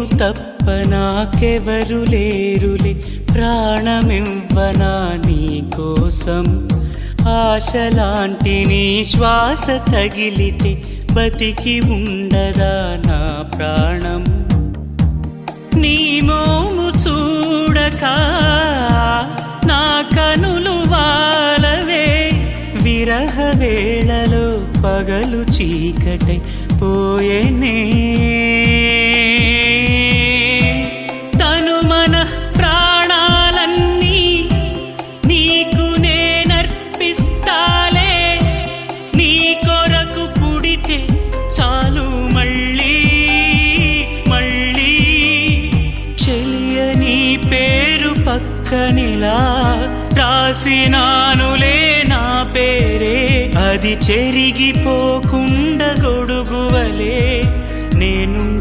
నీవు తప్ప నాకెవరు లేరులే, ప్రాణమివ్వనా నీ కోసం. ఆశలాంటి నీ శ్వాస తగిలితే బతికి ఉండదా నా ప్రాణం. నీ మోము చూడక నా కనులు వాలవే, విరహ వేళలో పగలు చీకటై పోయేనే. తను మన ప్రాణాలన్నీ నీకు నేనర్పిస్తాలే, నీ కొరకు పుడితే చాలు మళ్ళీ మళ్ళీ. చెలియ నీ పేరు పక్కనిలా రాసినానులే నా పేరే, అది చెరిగిపోకుండా గొడుగువలే నేను